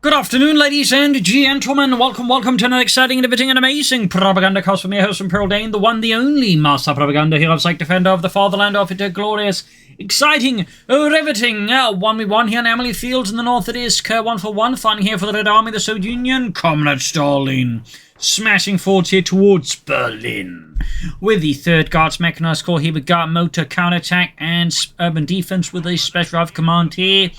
Good afternoon, ladies and gentlemen. Welcome to another exciting, innovating, and amazing Propagandacast from your host, Imperial Dane, the one, the only Master Propaganda Hero, Psych Defender of the Fatherland, of it, glorious, exciting, riveting 1v1 here in Amilly Fields in the north. It is CoH2 fighting here for the Red Army, the Soviet Union, Comrade Stalin, smashing forwards here towards Berlin. With the 3rd Guards Mechanized Corps here with Guard Motor, Counterattack, and Urban Defense with a Special Rifle Command here.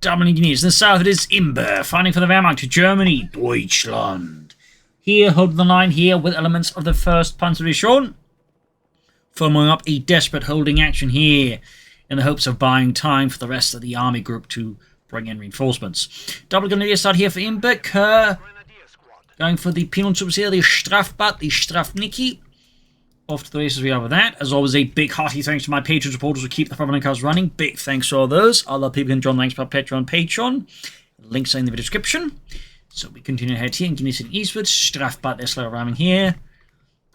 Double engineers. In the south it is Imbbe, fighting for the Wehrmacht to Germany, Deutschland. Here, holding the line here with elements of the 1st Panzerdivision. Forming up a desperate holding action here in the hopes of buying time for the rest of the army group to bring in reinforcements. Double grenadier start here for Imbbe. Kerr going for the penal troops here, the Strafbat, the Strafniki. Off to the races we are with that. As always, a big hearty thanks to my Patreon supporters who keep the Propagandacast running. Big thanks to all those. Other people can join the links by Patreon. Links are in the description. So we continue ahead here and continue eastward. Strafbat, Escalating ramming here.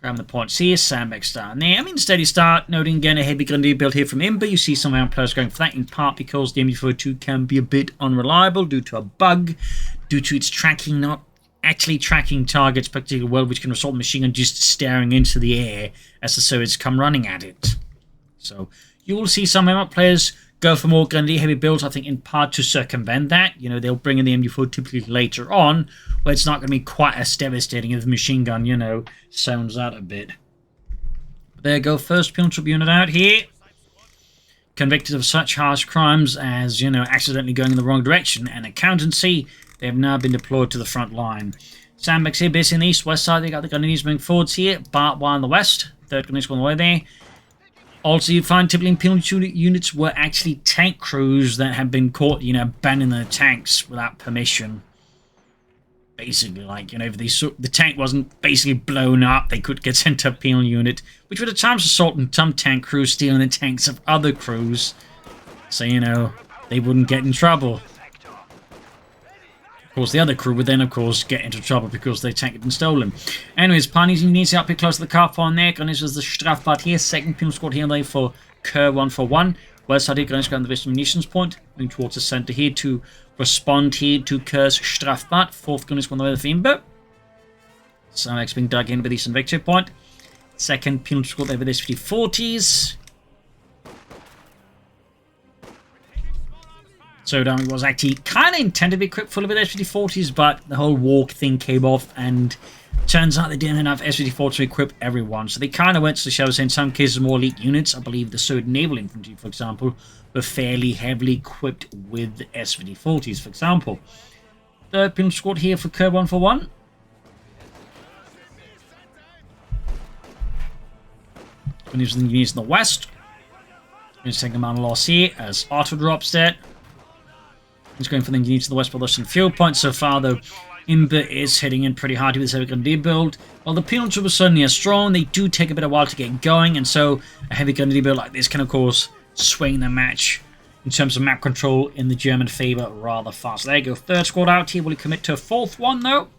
Grabbing the points here. Sandbags down there. I mean, steady start. Noting again a heavy grenadier build here from Imbbe. You see some of our players going for that, in part because the MD42 can be a bit unreliable due to a bug, due to its tracking not actually tracking targets particularly well, which can result in machine gun just staring into the air as the Soviets come running at it. So you will see some MMO players go for more grenadier heavy builds, I think in part to circumvent that. You know, they'll bring in the MD4 typically later on, where it's not going to be quite as devastating as the machine gun, you know, sounds out a bit. But there you go, 1st Penal Troop unit out here. Convicted of such harsh crimes as, you know, accidentally going in the wrong direction and accountancy, they have now been deployed to the front line. Sandbags here, based in the east-west side. They got the grenadiers moving forwards here. Bart one on the west. 3rd grenadiers on the way there. Also, you find typically in penal units were actually tank crews that have been caught, you know, abandoning their tanks without permission. Basically, like, you know, if the tank wasn't basically blown up, they could get sent to a penal unit, which would at times result in some tank crews stealing the tanks of other crews. So, you know, they wouldn't get in trouble. Of course, the other crew would then, of course, get into trouble because their tank had been stolen. Anyways, Pioneers need to up here close to the car farm there. Gunners was the Strafbat here. 2nd Penal Squad here there for CoH1. West side here, Gunners going to the West munitions point. Moving towards the center here to respond here to Kerr's Strafbat. 4th Gunners on the way for Imbbe. Samex being dug in with Eastern Victory Point. 2nd Penal Squad there with S5040s. So it was actually kind of intended to be equipped full of S5040s, but the whole walk thing came off, and turns out they didn't have enough S5040s to equip everyone. So they kind of went to the show, in some cases more elite units. I believe the Soviet naval infantry, for example, were fairly heavily equipped with S5040s, for example. 3rd Penal Squad here for CoH1. And he's in the west. He's taking a man loss here as Otto drops there. He's going for the engineers to the west for the fuel point so far, though. Imbbe is heading in pretty hard with this heavy grenadier build. While the penal troopers certainly are strong, they do take a bit of while to get going, and so a heavy grenadier build like this can, of course, swing the match in terms of map control in the German favour rather fast. There you go, 3rd squad out here. Will he commit to a 4th one, though?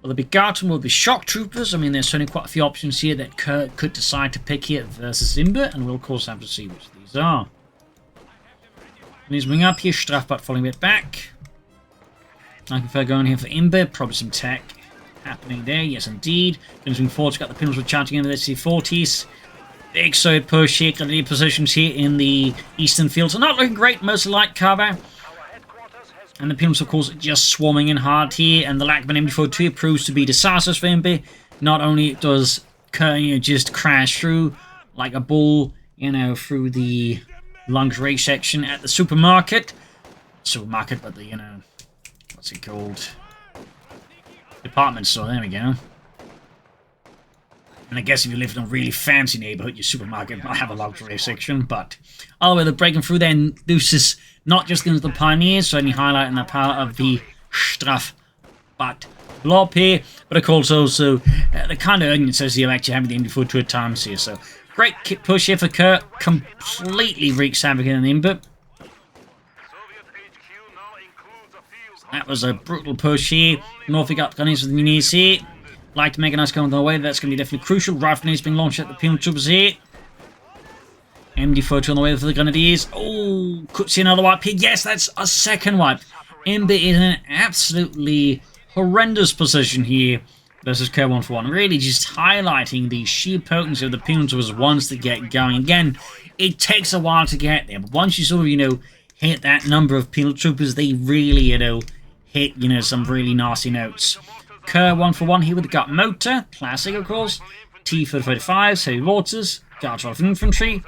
Will there be Garten? Will there be shock troopers? I mean, there's certainly quite a few options here that Kurt could decide to pick here versus Imbbe, and we'll, of course, have to see which these are. And he's moving up here, Strafbat following a bit back. I prefer going here for Imbbe, probably some tech happening there, yes indeed. He's moving forward, got the Penals charging in with the C40s. Big Soviet push here, grenadier positions here in the eastern fields are not looking great, mostly light cover. And the Penals, of course, just swarming in hard here, and the lack of an MD42 proves to be disastrous for Imbbe. Not only does Kerr just crash through like a bull, you know, through the lingerie section at the supermarket, but the, you know, what's it called? Department store, there we go. And I guess if you live in a really fancy neighborhood, your supermarket might have a luxury section, but all the way they're breaking through there, and this is not just into the Pioneers, certainly highlighting the power of the Strafbat blob here, but of course also the kind of urgency says you actually having the MD42 at times here, so great push here for Kerr, completely wreaks havoc in Imbbe. That was a brutal push here. North we got gunners with the Muniz here. Like to make a nice come on the way, that's going to be definitely crucial. Rifle grenades being launched at the penal troopers here. MD42 on the way for the Grenadiers. Oh, could see another wipe here. Yes, that's a second wipe. Imbbe is in an absolutely horrendous position here versus CoH 1 for 1. Really just highlighting the sheer potency of the Punic Troopers once they get going. Again, it takes a while to get there, but once you sort of, hit that number of Punic Troopers, they really, hit, some really nasty notes. CoH 1 for 1 here with the Guard Motor, classic of course, T-35s, heavy mortars, Guard infantry,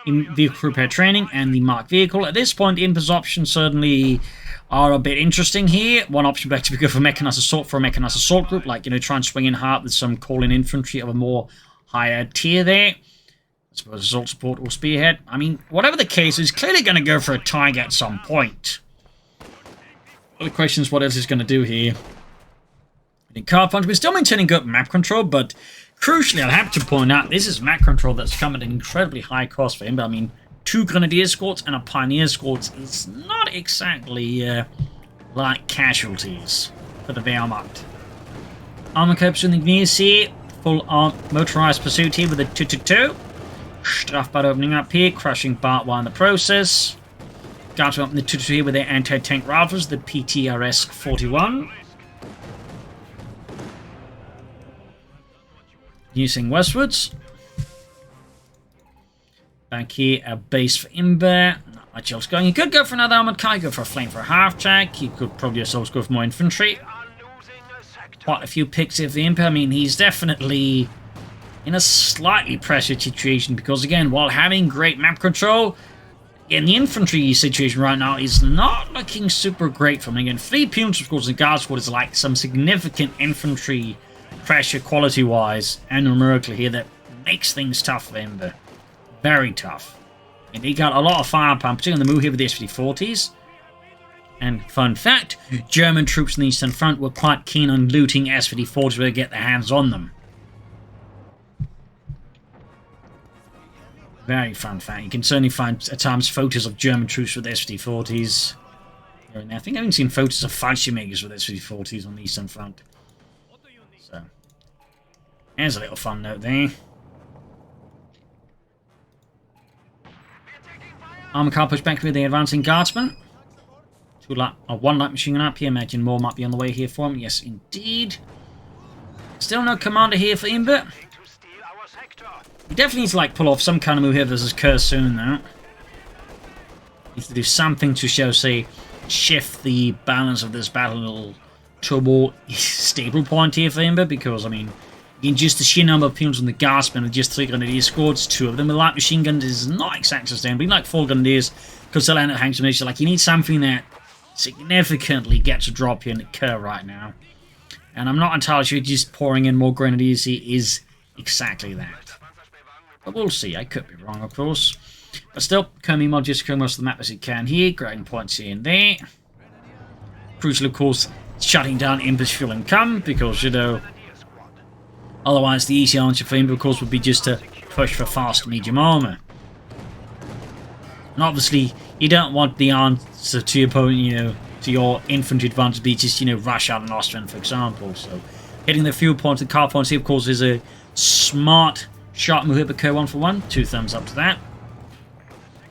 in vehicle repair training, and the marked vehicle. At this point, Imbbe's options certainly are a bit interesting here. One option would actually be go for mechanized assault for a mechanized assault group, like, try and swing in hard with some call-in infantry of a more higher tier there. I suppose assault support or spearhead. I mean, whatever the case, he's clearly going to go for a Tiger at some point. But the question is, what else he's going to do here? In car punch, we're still maintaining good map control, but crucially, I'll have to point out, this is map control that's come at an incredibly high cost for him. But I mean, 2 Grenadier Escorts and a Pioneer Escort is not exactly like casualties for the Wehrmacht. Armor Corps in the gears here, full motorized pursuit here with a 222. Strafbad opening up here, crushing Bart while in the process. Got to open the 222 here with their anti-tank rifles, the PTRS-41. Using westwards. Back here, a base for Imbbe. Not much else going. You could go for another armored car, you could go for a flame for a half-track. You could probably also go for more infantry. Quite a few picks here for Imbbe. I mean, he's definitely in a slightly pressured situation because, again, while having great map control, again, the infantry situation right now is not looking super great for him. Again, 3 Punic, of course, in the Guard Squad is like some significant infantry pressure quality-wise and numerically here that makes things tough for Imbbe. Very tough. And he got a lot of firepower, particularly on the move here with the SV-40s. And fun fact, German troops in the Eastern Front were quite keen on looting SV-40s where they get their hands on them. Very fun fact. You can certainly find at times photos of German troops with SV-40s. I think I haven't seen photos of Fallschirmjägers with SV-40s on the Eastern Front. So, there's a little fun note there. Armor car push back with the advancing guardsman. 1 light machine gun up here. Imagine more might be on the way here for him. Yes, indeed. Still no commander here for Imbbe. He definitely needs to pull off some kind of move here versus CoH soon though. Needs to do something to show, say, shift the balance of this battle to a more stable point here for Imbbe, because I mean, in just the sheer number of Punics on the Guardsmen with just 3 Grenadier Escorts, 2 of them with light machine guns is not exactly sustainable. Like 4 Grenadiers, because they'll end up hanging some issues. You need something that significantly gets a drop here in the CoH right now. And I'm not entirely sure just pouring in more Grenadiers here is exactly that. But we'll see. I could be wrong, of course. But still, CoH mod just covering most of the map as it can here. Grabbing points here and there. Crucial, of course, shutting down Imbbe's fuel income, because, otherwise the easy answer for Imbbe, of course, would be just to push for fast medium armor. And obviously, you don't want the answer to your opponent, to your infantry advantage to be just, rush out an Austrian, for example. So, hitting the fuel points and car points here, of course, is a smart shot move here, but CoH 1 for 1. 2 thumbs up to that.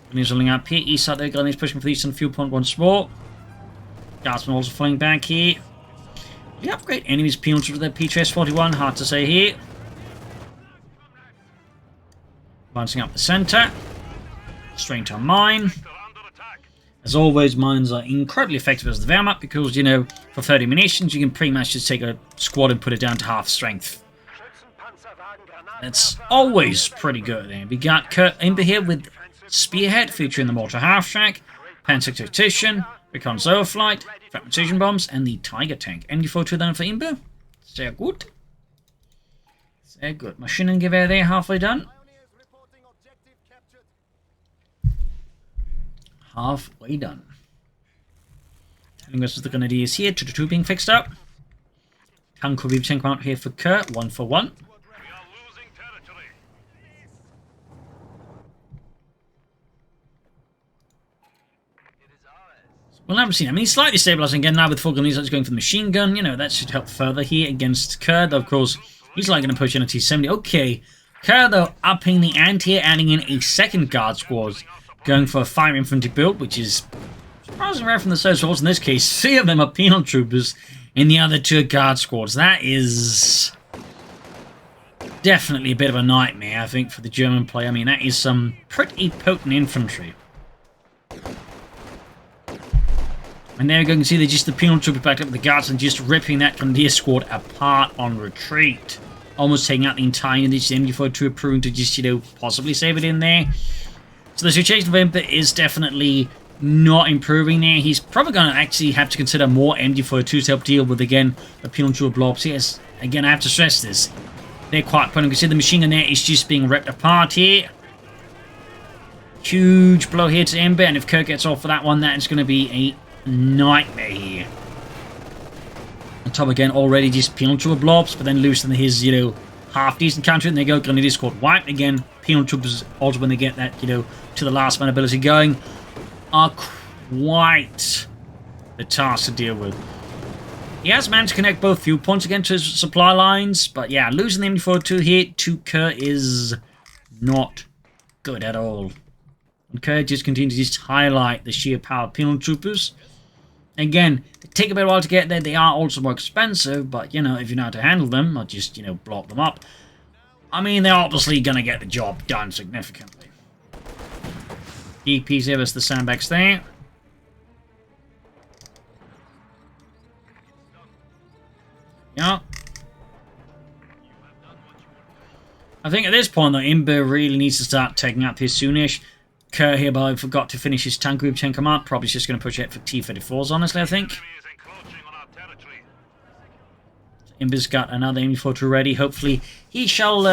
And he's rolling up here. East side there, Grenadiers pushing for the eastern fuel point once more. Guardsmen also falling back here. We upgrade enemies' Punics with their PTRS-41. Hard to say here. Advancing up the center. Straight to a mine. As always, mines are incredibly effective as the Wehrmacht because, for 30 munitions, you can pretty much just take a squad and put it down to half strength. That's always pretty good. We got Imbbe here with Spearhead, featuring the mortar half-track, Panzer Tactician, Recon Flight, fragmentation bombs, and the Tiger tank. Any photo then for Imbbe? Sehr gut. Sehr good. Maschinengewehr there, halfway done. Halfway done. And this is the Grenadiers here, 2 being fixed up. Tank will be tank out here for CoH, 1 for 1. We'll never see. I mean, he's slightly stabilizing again now with 4 Grenadiers. That's going for the machine gun. That should help further here against CoH. Of course, he's going to push in a T-70. Okay. CoH, though, upping the ante here, adding in a second guard squad. Going for a 5 infantry build, which is Surprisingly rare from the Social Force in this case. 3 of them are penal troopers, and the other 2 are guard squads. That is definitely a bit of a nightmare, I think, for the German player. I mean, that is some pretty potent infantry. And there we go, you can see they're just the penal trooper backed up with the guards and just ripping that Grenadier squad apart on retreat. Almost taking out the entire unit. The MG42 proving to just, possibly save it in there. So the situation of Imbbe is definitely not improving there. He's probably going to actually have to consider more MG42s to help deal with, again, the penal trooper blobs. Yes, again, I have to stress this. They're quite potent. You can see the machine gun there is just being ripped apart here. Huge blow here to Imbbe, and if Kirk gets off for that one, that is going to be a nightmare here. On top again, already just penal trooper blobs, but then losing his, half-decent counter, and there you go, Grenadier squad wiped again. Penal troopers, also when they get that, to the last man ability going, are quite the task to deal with. He has managed to connect both fuel points again to his supply lines, but yeah, losing the MD42 here to Kerr is not good at all. And Kerr just continues to just highlight the sheer power of penal troopers. Again, they take a bit of a while to get there. They are also more expensive, but, if you know how to handle them, or just, block them up, I mean, they're obviously going to get the job done significantly. DPs give us the sandbags there. Yeah. I think at this point, though, Imbbe really needs to start taking up his soonish. Kerr here, but I forgot to finish his tank group 10 command. Probably just going to push it for T-34s, honestly, I think. Imbbe's got another MD42 ready. Hopefully, he shall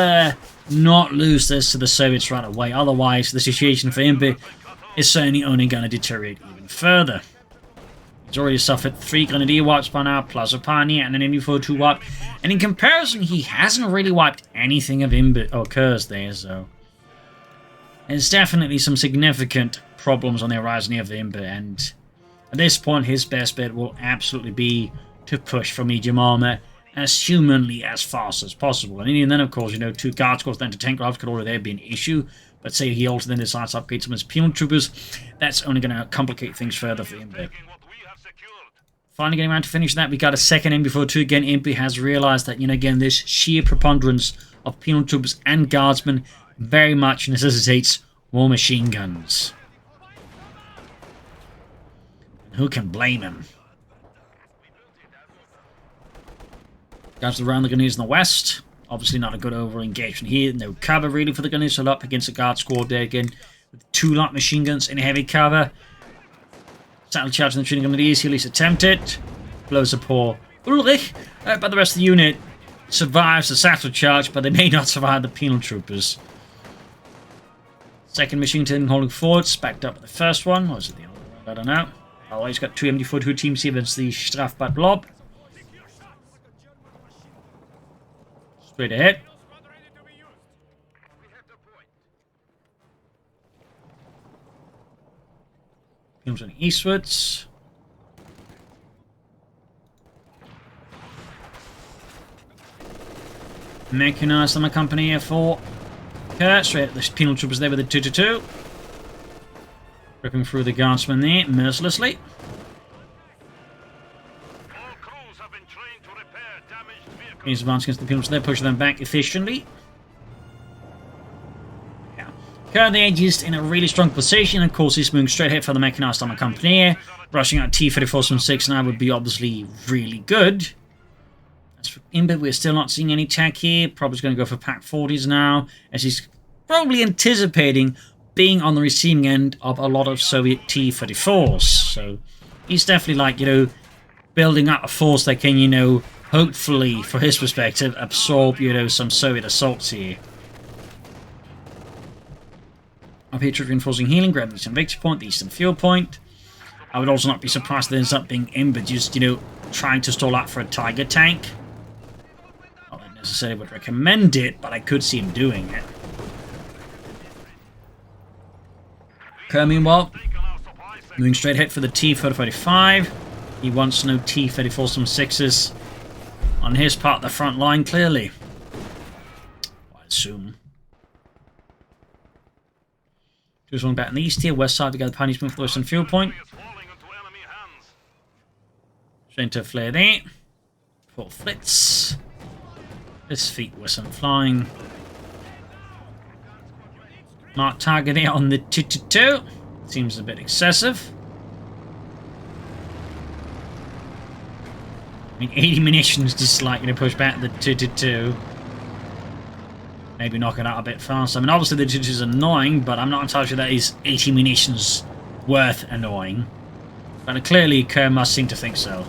not lose this to the Soviets right away. Otherwise, the situation for Imbbe is certainly only going to deteriorate even further. He's already suffered 3 Grenadier wipes by now, plus a Pioneer and an MD42 wipe. And in comparison, he hasn't really wiped anything of Imbbe or Kerr's there, so there's definitely some significant problems on the horizon here of Imbbe, and at this point, his best bet will absolutely be to push for medium armor as humanly as fast as possible. And even then, of course, 2 guard squads then to tank gloves could already be an issue. But say he also then decides to upgrade some of his penal troopers, that's only going to complicate things further for Imbbe. Finally getting around to finish that, we got a second MD42 again. Imbbe has realized that, again, this sheer preponderance of penal troopers and guardsmen very much necessitates more machine guns. Who can blame him? Guys around the Grenadiers in the west. Obviously not a good overall engagement here. No cover really for the Grenadiers. So up against the guard squad there again. With 2 light machine guns in heavy cover. Satellite charge on the Trinity Grenadiers. He at least attempt it. Blows a poor Ulrich. But the rest of the unit survives the satellite charge, but they may not survive the penal troopers. Second machine team holding forwards. Backed up with the first one. Or was it the other one? I don't know. Oh, he's got 2 MD42 teams here against the Strafbad Blob. Straight ahead. Comes on eastwards. Mechanized on the company here for Kerr. Straight at the penal troopers there with the 2-2-2. Ripping through the guardsmen there mercilessly. He's advancing against the penal troopers there, pushing them back efficiently. Yeah. Kerr there just in a really strong position. Of course, he's moving straight ahead for the mechanized on the company. Rushing out T-34s from 6 now would be obviously really good. As for Imbbe, we're still not seeing any tech here. Probably going to go for Pack 40s now, as he's probably anticipating being on the receiving end of a lot of Soviet T-34s. So he's definitely like, building up a force that can, hopefully, for his perspective, absorb, some Soviet assaults here. Up here, troop reinforcing healing, grabbing the eastern victory point, the eastern fuel point. I would also not be surprised if there ends up being Imbbe just, trying to stall out for a Tiger tank. Not that I necessarily would recommend it, but I could see him doing it. Kerr, meanwhile, moving straight ahead for the T-35. He wants no T-34s from 6s on his part of the front line, clearly. I assume. Just one back in the east here. West side, we got the Pioneers moving for the western fuel point. Center flare there. Full flits. His feet wasn't flying. Mark target there on the 222. Seems a bit excessive. I mean, 80 munitions just like to push back the 222. Maybe knock it out a bit faster. I mean, obviously the 222 is annoying, but I'm not entirely sure that is 80 munitions worth annoying. But clearly Kerr must seem to think so.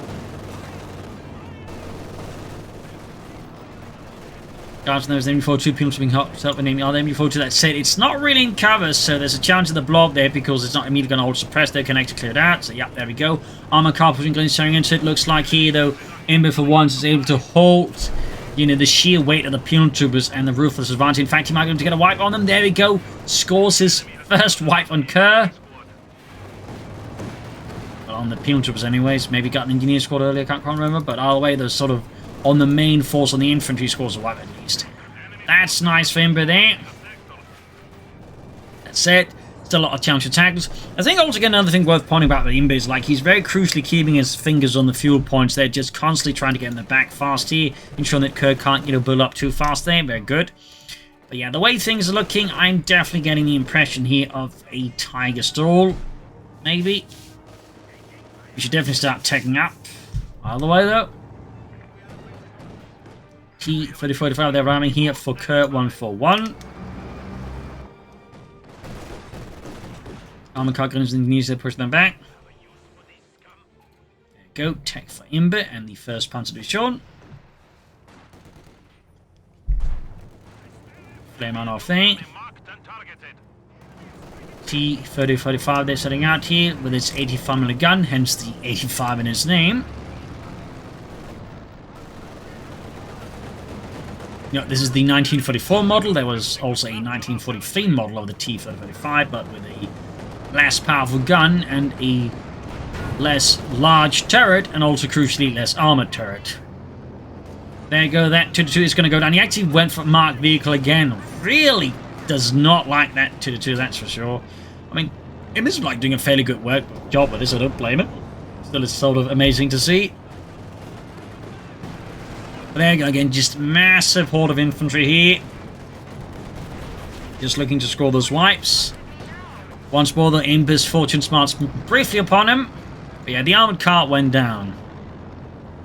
Guards knows the MB42 people being helped up with the MB42. That said, it's not really in cover, so there's a chance of the blow up there because it's not immediately going to hold suppressed. Their connector cleared out, so yep, there we go. Armor car pushing guns staring into it. Looks like here, though, Imbbe for once is able to halt, you know, the sheer weight of the punic troopers and the ruthless advantage. In fact, he might be able to get a wipe on them. There we go. Scores his first wipe on Kerr. Well, on the punic troopers anyways. Maybe got an engineer squad earlier, can't quite remember. But either way, there's sort of on the main force on the infantry scores a wipe at least. That's nice for Imbbe there. That's it. Still a lot of challenge attackers. I think also again another thing worth pointing about with Imbbe is like he's very crucially keeping his fingers on the fuel points. They're just constantly trying to get in the back fast here, ensuring that Kerr can't, you know, build up too fast there. Very good. But yeah, the way things are looking, I'm definitely getting the impression here of a Tiger stall. Maybe. We should definitely start taking up. Either way though. T-3045, they're ramming here for Kerr 141. Armor car guns needs to push them back. There you go, tech for Imbbe and the first Panzer Division. Flame on off there. T-3045 they're setting out here with its 85mm gun, hence the 85 in its name. You know, this is the 1944 model. There was also a 1943 model of the T-3045, but with a less powerful gun and a less large turret, and also crucially less armored turret. There you go, that 222 is going to go down. He actually went for marked vehicle again. Really does not like that 222, that's for sure. I mean, it is like doing a fairly good job with this, I don't blame it. Still, it's sort of amazing to see. But there you go again, just massive horde of infantry here. Just looking to score those wipes. Once more, the Imbbe's fortune smarts briefly upon him. But yeah, the armored cart went down.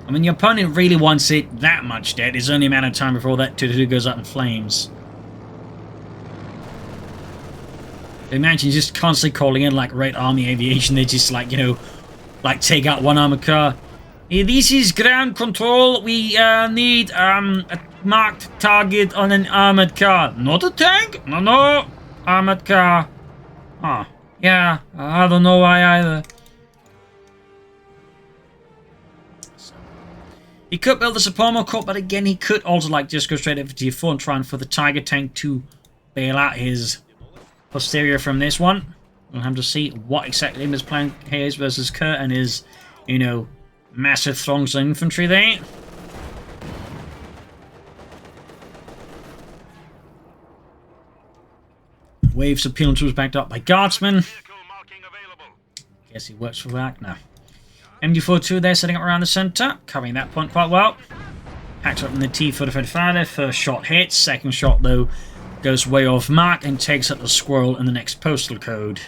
I mean, your opponent really wants it that much dead. It's only a matter of time before that 222 goes up in flames. Imagine just constantly calling in like Red Army Aviation. They just like, you know, like take out one armored car. This is ground control. We need a marked target on an armored car. Not a tank? No. Armored car. Huh. Yeah, I don't know why either. So, he could build the Supomo Corp, but again, he could also like just go straight over to T4 and try and for the Tiger tank to bail out his posterior from this one. We'll have to see what exactly his plan here is versus Kerr and his, you know, massive throngs of infantry there. Waves of punic troops backed up by guardsmen. Guess he works for that now. MD42 there setting up around the centre, covering that point quite well. Packed up in the T-3045 there. First shot hits, second shot though goes way off mark and takes up the squirrel in the next postal code.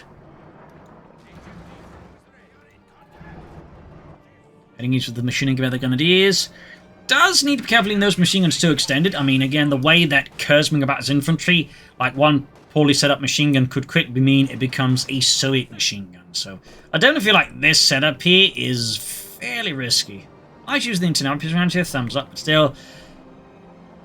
Heading into the machining gun, the grenadiers. Does need to be careful in those machine guns too extended. I mean, again, the way that Kerr's going about his infantry, like one poorly set up machine gun could quickly mean it becomes a Soviet machine gun. So I don't feel like this setup here is fairly risky. I choose the internet, I'm around here, thumbs up, but still.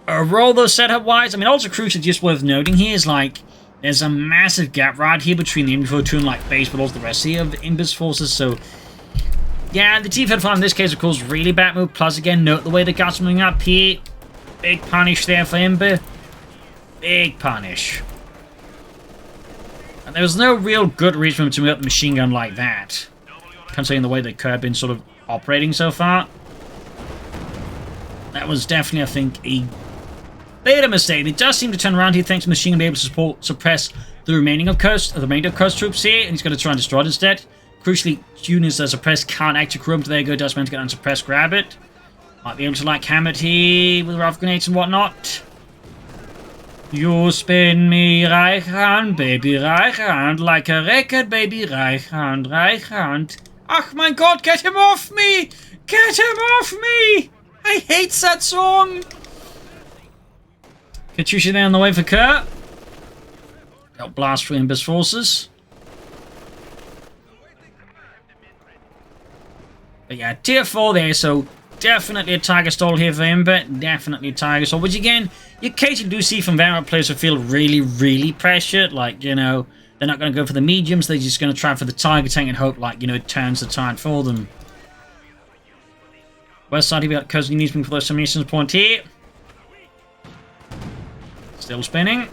Overall though, setup wise, I mean, also crucial, just worth noting here is like there's a massive gap right here between the MB42 and like base, but also the rest here of Imbbe's forces. So yeah, the T-35 in this case, of course, really bad move. Plus, again, note the way the guys moving up here. Big punish there for Imbbe. Big punish. And there was no real good reason for him to move up the machine gun like that, considering the way that Kerr had been sort of operating so far. That was definitely, I think, a bit of a mistake. It does seem to turn around here thanks to the machine gun being able to suppress the remainder of Kerr's troops here, and he's going to try and destroy it instead. crucially, units that are suppressed can't actually corrupt. There you go, does meant to get unsuppressed, grab it. Might be able to like hammer it here with rough grenades and whatnot. You spin me right hand, baby, right hand, like a record, baby, right hand, right hand. Ach my god, get him off me! Get him off me! I hate that song! Katyusha there on the way for Kerr. Got blast through Imbbe's forces. But yeah, tier 4 there, so definitely a target stall here for Imbbe. Definitely a target stall. Which again, you occasionally do see from variant players who feel really, really pressured. Like, you know, they're not going to go for the mediums. They're just going to try for the target tank and hope, like, you know, it turns the tide for them. West side, we got Cousin Neesman for those submissions point here. Still spinning.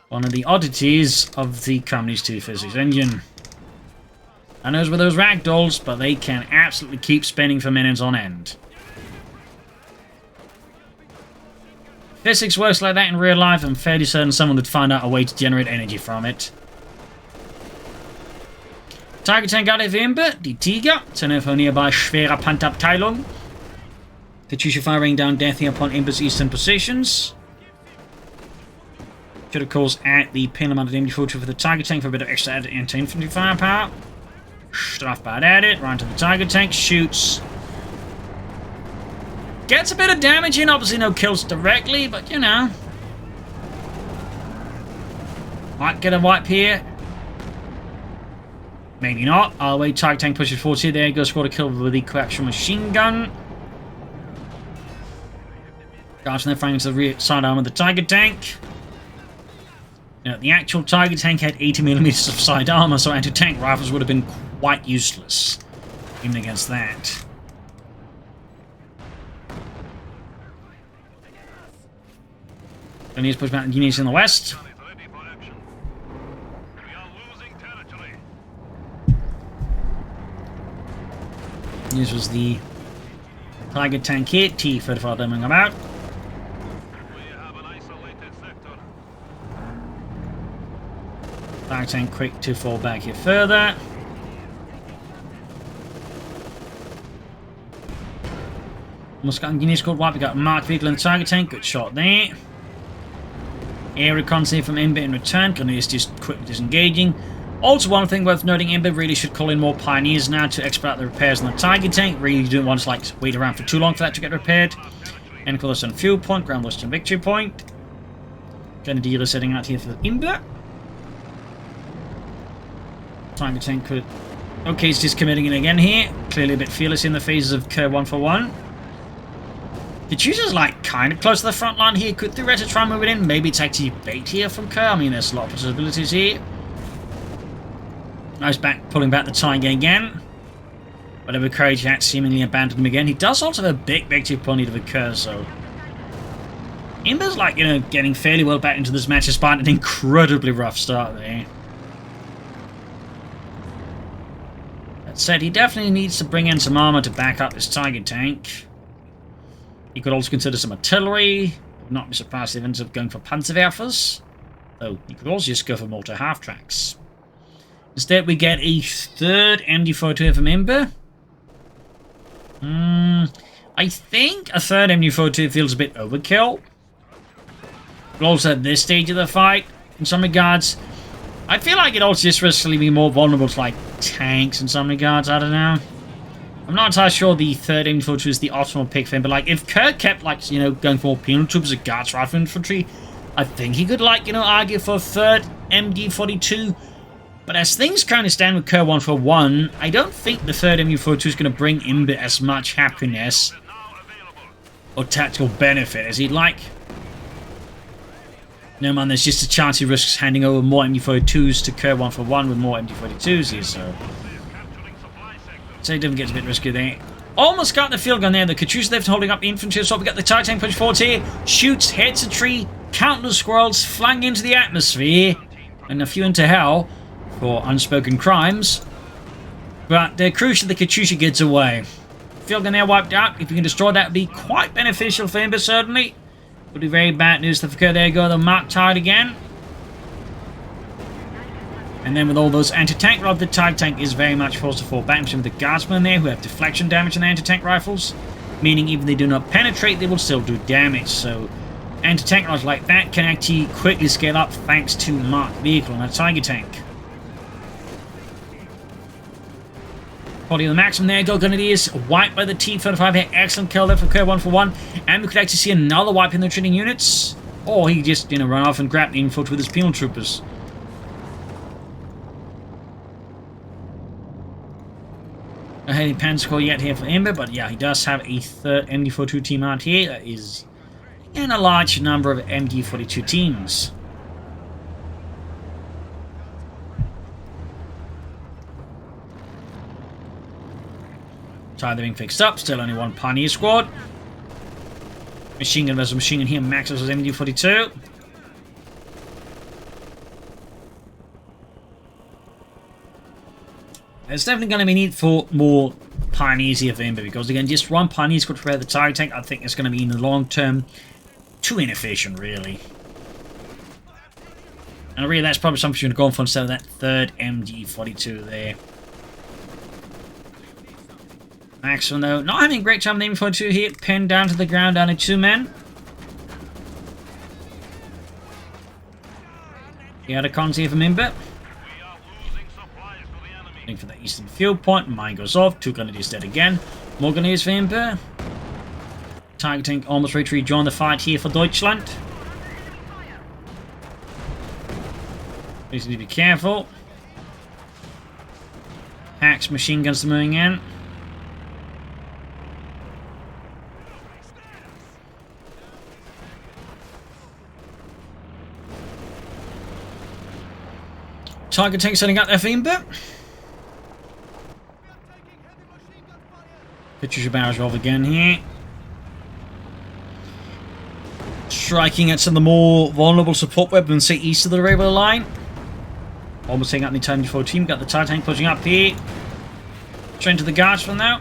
One of the oddities of the Company's 2 physics engine. I know with those ragdolls, but they can absolutely keep spinning for minutes on end. Physics works like that in real life. I'm fairly certain someone would find out a way to generate energy from it. Target tank out of Imbbe, die Tiger, turn over nearby schwere Panzerabteilung. Katyusha firing down death here upon Imbbe's eastern positions. Should of course add the pin amount of MD42 for the target tank for a bit of extra anti-infantry firepower. Stuff bad at it, right to the target tank, shoots. Gets a bit of damage in, obviously no kills directly, but you know. Might get a wipe here. Maybe not. Our way target tank pushes forward here. There goes squad a kill with the coaxial machine gun. Guards now firing into the rear side arm of the target tank. You know, the actual target tank had 80mm of side armor, so anti-tank rifles would have been quite useless, even against that. And he's pushed back the units in the west. This was the target tank here, T-35 coming about. Target tank quick to fall back here further. Almost got units called wipe. We got marked vehicle and target tank. Good shot there. Air reconnaissance from Imbbe in return. Grenadiers just quickly disengaging. Also, one thing worth noting, Imbbe really should call in more pioneers now to expedite the repairs on the target tank. Really don't want to like wait around for too long for that to get repaired. And close on fuel point, ground western victory point. Grenadier is setting out here for Imbbe. Target tank could. Okay, he's just committing it again here. Clearly a bit fearless in the phases of Kerr 1-for-1. Katyusha's like kind of close to the front line here. Could theoretically try and move it in. Maybe it's actually bait here from Kerr. I mean, there's a lot of possibilities here. Nice back, pulling back the Tiger again. Whatever courage had seemingly abandoned him again. He does also have a big victory pony to occur, so. Imbbe's like, you know, getting fairly well back into this match despite an incredibly rough start there. That said, he definitely needs to bring in some armor to back up his Tiger tank. He could also consider some artillery. Would not be surprised if he ends up going for Panzerwerfers. Though, he could also just go for mortar half-tracks. Instead, we get a third MD42 from Imbbe. I think a third MD42 feels a bit overkill. But also at this stage of the fight, in some regards, I feel like it also just risks leaving more vulnerable to like tanks in some regards. I don't know. I'm not entirely sure the third MD42 is the optimal pick for him, but like if Kerr kept like, you know, going for more penal troops or guards rifle infantry, I think he could like, you know, argue for a third MD42. But as things currently stand with Kerr 1-for-1, I don't think the third MD42 is going to bring Imbbe as much happiness or tactical benefit as he'd like. No man, there's just a chance he risks handing over more MD42s to Kerr 1-for-1 with more MD42s here, so he doesn't get a bit risky there. Almost got the field gun there. The Katyusha left holding up the infantry, so we got the Tiger tank push forward here. Shoots, hits a tree, countless squirrels flung into the atmosphere, and a few into hell for unspoken crimes. But they're crucial the Katyusha gets away. Field gun there wiped out. If you can destroy that, would be quite beneficial for Imbbe, certainly. Would be very bad news for Fakir. There you go, the mark tied again. And then with all those anti-tank rifles, the TIE tank is very much forced to fall back. With the guardsmen there who have deflection damage on the anti-tank rifles, meaning even if they do not penetrate, they will still do damage. So anti-tank rifles like that can actually quickly scale up thanks to marked vehicle and a Tiger tank. Body of the Maxim there, go Grenadiers, wiped by the T-35 here, excellent kill there for Kerr 141, and we could actually see another wipe in the retreating units, or he just, run off and grab the infantry with his penal troopers. No heavy panzer corps yet here for Imbbe, but yeah, he does have a third MD-42 team out here that is in a large number of MD-42 teams. Tire being fixed up, still only one Pioneer squad. Machine gun versus machine gun here, Max versus MD-42. There's definitely going to be need for more Pioneers here for Imbbe, because again, just one Pioneer squad to repair the Tiger tank, I think it's going to be in the long term too inefficient, really. And really, that's probably something you're going for instead of that third MD-42 there. Maxwell, though, not having a great time with the MD-42 here, pinned down to the ground, down to 2 men. The other cons here from Imbbe. Looking for the eastern field point, mine goes off, 2 Grenadiers dead again. More Grenadiers for Imbbe. Tiger tank almost ready to rejoin the fight here for Deutschland. Please need to be careful. Hacks machine guns moving in. Tiger tank setting up there for Imbbe. Pictures your barrels roll again here. Striking at some of the more vulnerable support weapons, say east of the railway line. Almost taking out the entire MD-4 team. Got the TIE tank pushing up here. Straight to the guardsmen now.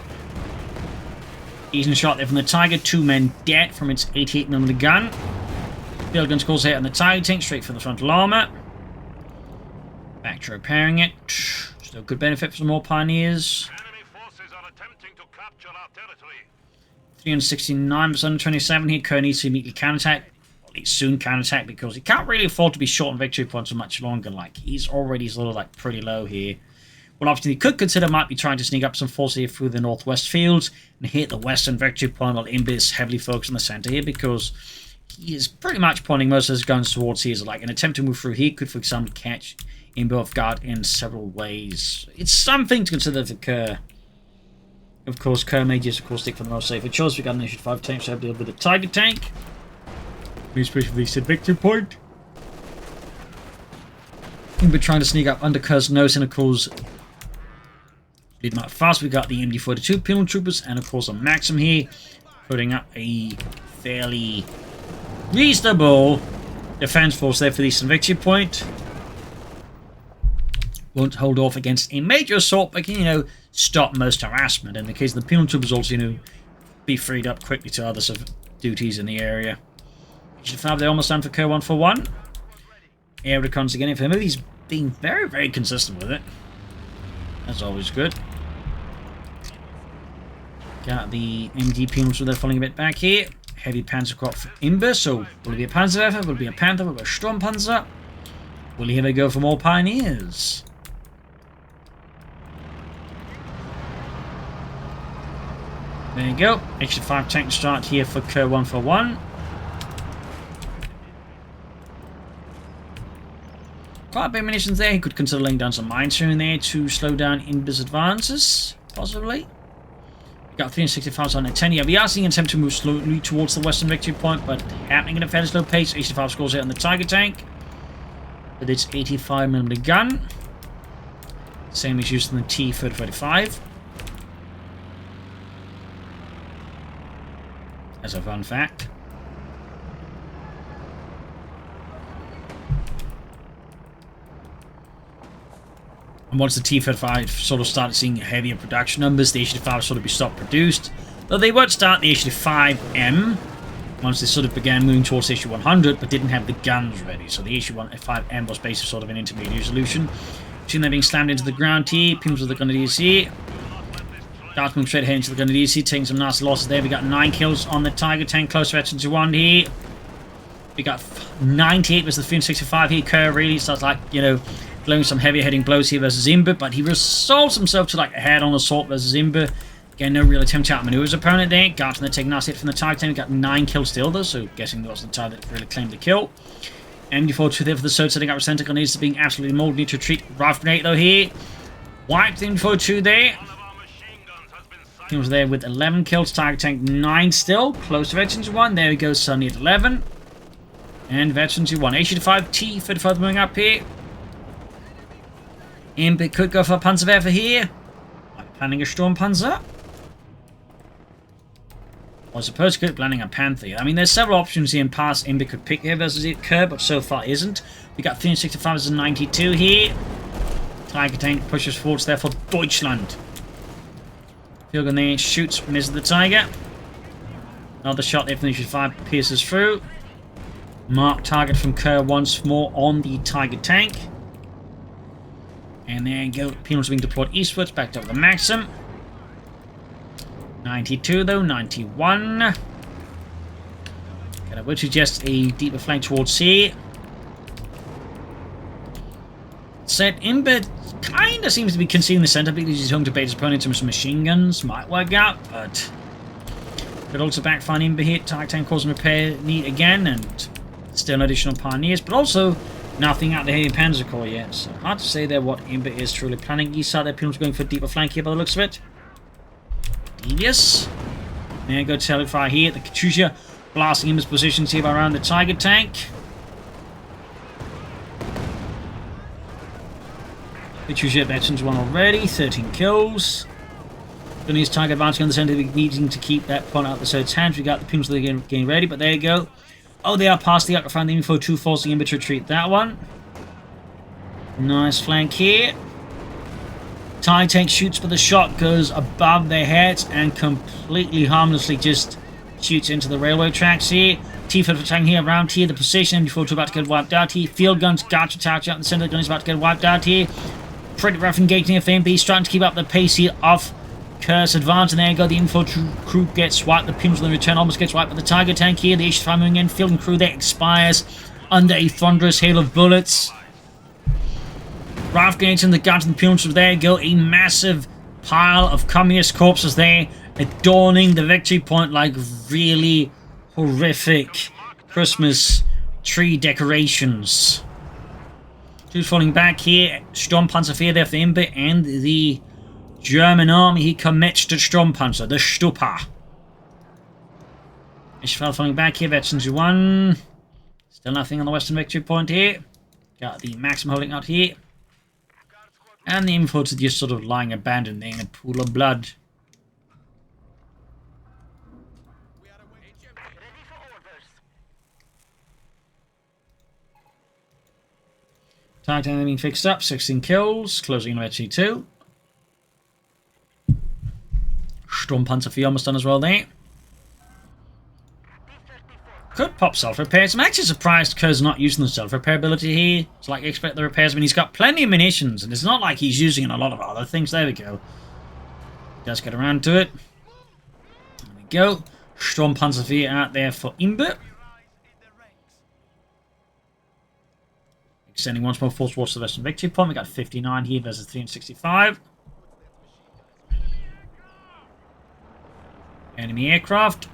Easy shot there from the Tiger. 2 men dead from its 88mm gun. Field gun scores here on the Tiger tank, straight for the frontal armor. Back to repairing it. Still good benefit for some more Pioneers. Enemy forces are attempting to capture our territory. 369% 27 here. Kerr needs to immediately counterattack. Well, he's soon counterattack because he can't really afford to be short on victory points for much longer. Like, he's already sort of like pretty low here. What option he could consider might be trying to sneak up some force here through the northwest fields and hit the western victory point, while Imbbe is heavily focused on the center here, because he is pretty much pointing most of his guns towards here. So like an attempt to move through here could, for example, catch Imbbe off guard in several ways. It's something to consider for Kerr. Of course, Kerr may just, of course, stick for the most safer choice. We've got an Initiative 5 tank, so I have to deal with the Tiger tank. Especially the victory point. Imbbe trying to sneak up under Kerr's nose, and of course, lead him up fast. We got the MD-42 penal troopers, and of course a Maxim here, putting up a fairly reasonable defense force there for the eastern victory point. Won't hold off against a major assault, but can, stop most harassment. In the case of the penal troopers, also, be freed up quickly to other duties in the area. They're almost done for Kerr 141. Air recons again for him. He's being very, very consistent with it. That's always good. Got the MD penal, so they're falling a bit back here. Heavy panzer crop for Imbbe, so will it be a Panzerwerfer? Will it be a Panther? Will it be a Sturmpanzer? Will he ever go for more Pioneers? There you go. Extra 5 tank start here for Kerr 141. Quite a bit of munitions there. He could consider laying down some mines here and there to slow down Imbbe's advances, possibly. Got 365 on a 10. Yeah, we are seeing an attempt to move slowly towards the western victory point, but happening at a fairly slow pace. 85 scores here on the Tiger tank with its 85mm gun. Same as used in the T-35. As a fun fact. And once the T-35 sort of started seeing heavier production numbers, the H-35 sort of be stopped produced. Though they won't start the H-35M once they sort of began moving towards issue 100, but didn't have the guns ready. So the issue 105M was basically sort of an intermediate solution. Seeing them being slammed into the ground here, Pims with the Grenadiers here. Guards moving straight ahead into the Grenadiers here, taking some nasty losses there. We got 9 kills on the Tiger tank, close to veterans to 1 here. We got 98 versus the 365 here. Kerr really starts like, you know, blowing some heavy hitting blows here versus Imbbe, but he resolves himself to like a head-on assault versus Imbbe. Again, no real attempt to outmaneuver his opponent there. Guards going to take a nasty hit from the Tiger tank. We got 9 kills still though, so guessing that was the Tiger that really claimed the kill. MD4-2 there for the sword, setting up center grenades being absolutely mauled. Need to retreat. Rifle grenade though here. Wiped the MD4-2 there. He was there with 11 kills. Tiger tank 9 still. Close to veterans 1. There we go. Sunny at 11. And veterans 1. H35T 35 moving up here. Imbbe could go for a Panzerwerfer here. I'm planning a Sturmpanzer. Or I suppose could planning a Panther. I mean, there's several options here in past Imbbe could pick here versus Kerr, but so far isn't. We got 365 versus 92 here. Tiger tank pushes forwards there for Deutschland. Field gun there shoots, misses the Tiger. Another shot there from the 5 pierces through. Mark target from Kerr once more on the Tiger tank. And there you go. Penals being deployed eastwards, backed up with the Maxim. 92 though, 91. Okay, I would suggest a deeper flank towards here. Said Imbbe kind of seems to be conceding the center because he's home to bait his opponent into some machine guns. Might work out, but could also backfire Imbbe here. Tiger tank causing repair need again, and still additional pioneers, but also nothing out the heavy Panzer Corps yet. So hard to say there what Imbbe is truly planning. East side, their Pilgrims going for a deeper flank here by the looks of it. Devious. There you go, Telefire here. The Katyusha blasting Imbbe's positions here around the Tiger tank. Katyusha veterans 1 already. 13 kills. Gunny's Tiger advancing on the center, needing to keep that point out the Surge's hands. We got the Pilgrims getting ready, but there you go. Oh, they are past the Found the info 2, forcing Imbbe to retreat that one. Nice flank here. Tiger tank shoots, but the shot goes above their heads and completely harmlessly just shoots into the railway tracks here. T-Foot attacking here around here. The position MD4 about to get wiped out here. Field guns, guards attack out in the center. The gun is about to get wiped out here. Pretty rough engaging here for Imbbe. He's trying to keep up the pace here of Kerr's advance, and there you go. The info crew gets wiped. The Pims in return almost gets wiped by the Tiger tank here. The H5 moving in. Field and crew there expires under a thunderous hail of bullets. Rifle grenades in the guards and the Pims. There you go. A massive pile of communist corpses there, adorning the victory point like really horrific Christmas tree decorations. Who's falling back here? Sturmpanzer 4 there for Imbbe, and the German army, he commits to Sturmpanzer, the Stupa. Ishval falling back here, veterans 1. Still nothing on the western victory point here. Got the Maxim holding out here. And the infantry just sort of lying abandoned there in a pool of blood. Tiger tank being fixed up, 16 kills, closing on HC2. Sturmpanzer 4 almost done as well there. Could pop self-repairs. I'm actually surprised Kerr's not using the self-repair ability here. It's like expect the repairs. I mean, he's got plenty of munitions, and it's not like he's using a lot of other things. There we go. Does get around to it. There we go. Sturmpanzer 4 out there for Imbbe. Extending once more force towards the western victory point. We got 59 here versus 365. Enemy aircraft.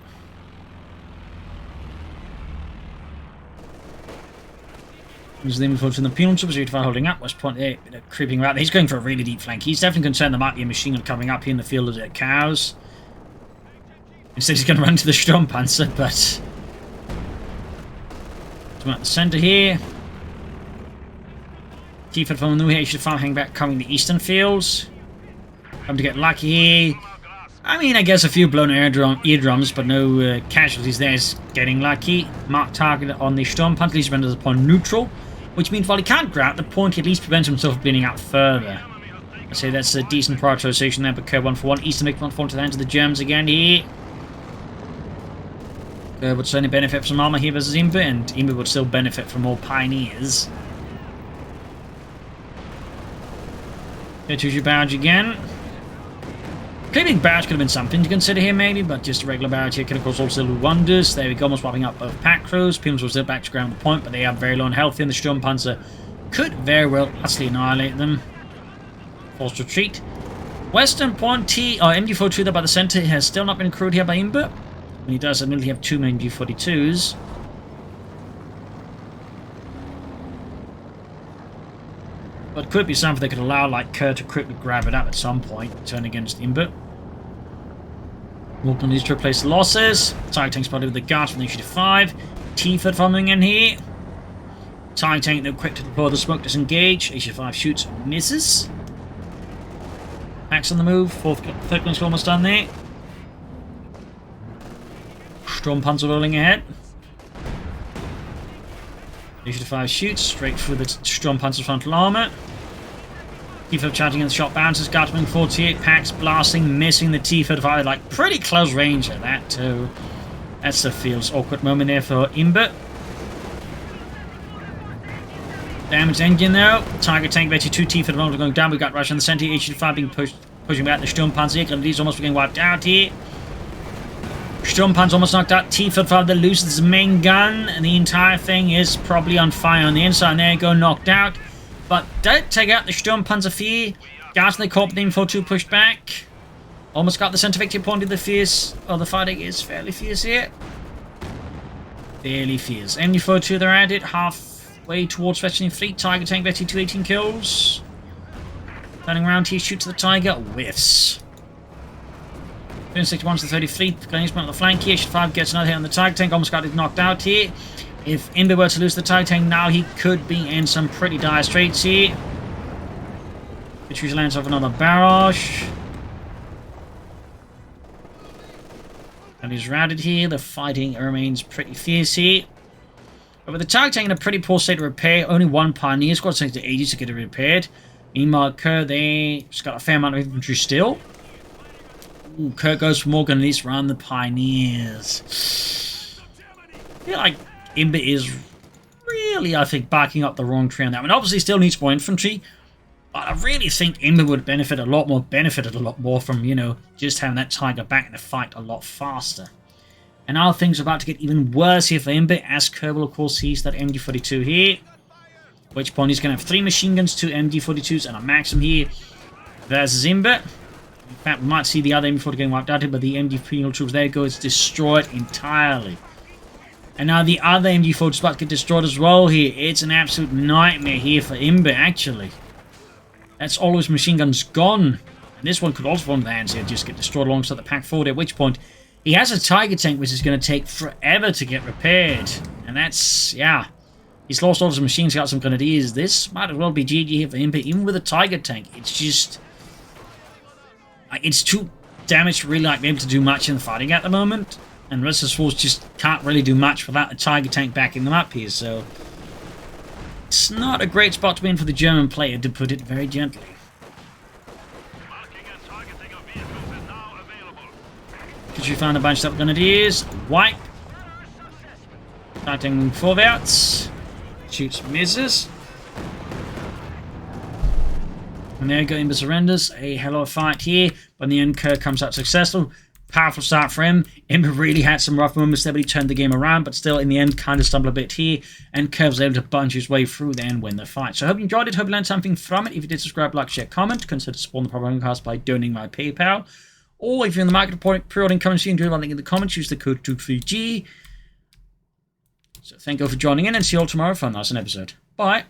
There's the infantry from the Penal Troops. Holding up. West Point there, creeping around. He's going for a really deep flank. He's definitely concerned there might be a machine gun coming up here in the field of the cows. Instead, he's going to run to the Sturmpanzer, but come out the center here. T-Foot from the new here. Should find hang back coming the eastern fields. Come to get lucky here. I mean, I guess a few blown eardrums, but no casualties there is getting lucky. Mark target on the Sturmpanzer. He's rendered upon neutral, which means while he can't grab the point, he at least prevents himself from bleeding out further. I'd say that's a decent prioritization there, but Kerr 1 for 1. Eastern Vic 1 to the hands of the Germans again here. Would certainly benefit from armor here versus Imbbe, and Imbbe would still benefit from more pioneers. Go to your barrage again. Claiming barrage could have been something to consider here, maybe, but just a regular barrage here could, of course, also do wonders. There we go, almost wiping up both pack crews. Pims will still back to ground the point, but they are very low on health, and the Sturmpanzer could very well utterly annihilate them. Forced retreat. Western point T, or MG42 there by the center, has still not been crewed here by Imbbe. When he does admittedly have 2 MG42s. But could be something that could allow like Kerr to quickly grab it up at some point, turn against Imbbe. Walkman needs to replace the losses. Tiger Tank spotted with the guards from the Initiative 5. T-Ford following in here. Tiger Tank now quick to deploy the smoke, disengage. Initiative 5 shoots, misses. Axe on the move, third gun's almost done there. Sturmpanzer rolling ahead. Initiative 5 shoots straight through the Sturmpanzer's frontal armor. T-Ford charging in the shot bounces, Guardsman 48 packs, blasting, missing the T-Ford 5, like pretty close range at that too. That's a feels awkward moment there for Imbbe. Damaged engine though. Tiger Tank, basically 2 T-Ford rounds going down. We've got Russia in the center. Initiative 5 being pushing back the Sturmpanzer. Grenadiers almost getting wiped out here. Sturmpanzer almost knocked out. T-Ford 5 that loses his main gun, and the entire thing is probably on fire on the inside. And there you go, knocked out. But don't take out the Sturmpanzer 4. Guards in the Corp team 4-2 pushed back. Almost got the center victory point of the fierce. Oh, the fighting is fairly fierce here. Fairly fierce. MG42 they're at it, halfway towards fetching fleet. Tiger Tank Betty 218 kills. Turning around here, shoots the Tiger, whiffs. 61 to 30 fleet, Grenadiers on the flank here. 5 gets another hit on the Tiger Tank, almost got it knocked out here. If Imbbe were to lose the Tiger Tank now, he could be in some pretty dire straits here. Which lands off another barrage. And he's routed here. The fighting remains pretty fierce here. But with the Tiger Tank in a pretty poor state of repair, only 1 Pioneer squad takes the ages to get it repaired. Meanwhile, Kerr, he's got a fair amount of infantry still. Ooh, Kerr goes for more Grenadiers around the Pioneers. I feel like Imbbe is really, I think, backing up the wrong tree on that. I mean, obviously still needs more infantry, but I really think Imbbe would benefited a lot more from, you know, just having that Tiger back in the fight a lot faster. And now things are about to get even worse here for Imbbe, as Kerr will, of course, sees that MG42 here. At which point he's going to have 3 machine guns, 2 MG42s, and a Maxim here versus Imbbe. In fact, we might see the other MG40 getting wiped out here, but the MG penal troops, there go, it's destroyed entirely. And now the other MG4 is about to get destroyed as well here. It's an absolute nightmare here for Imbbe, actually. That's all his machine guns gone. And this one could also fall into the hands here, just get destroyed alongside the pack forward, at which point he has a Tiger Tank, which is going to take forever to get repaired. And that's, yeah. He's lost all his machines, got some Grenadiers. This might as well be GG here for Imbbe, even with a Tiger Tank. It's just... it's too damaged to really be able to do much in the fighting at the moment. And the rest of the force just can't really do much without the Tiger Tank backing them up here, so... It's not a great spot to be in for the German player, to put it very gently. Because you found a bunch of Grenadiers. Wipe. Starting forwards. Shoots, misses. And there you go, Imbbe surrenders. A hell of a fight here, but in the end, Kerr comes out successful. Powerful start for him. Imbbe really had some rough moments there, but he turned the game around, but still, in the end, kind of stumbled a bit here, and Kerr was able to punch his way through there and win the fight. So I hope you enjoyed it, hope you learned something from it. If you did, subscribe, like, share, comment. Consider supporting the Propagandacast by donating my PayPal. Or if you're in the market for pre-ordering currency, include my link in the comments, use the code 23G. So thank you all for joining in, and see you all tomorrow for a nice episode. Bye.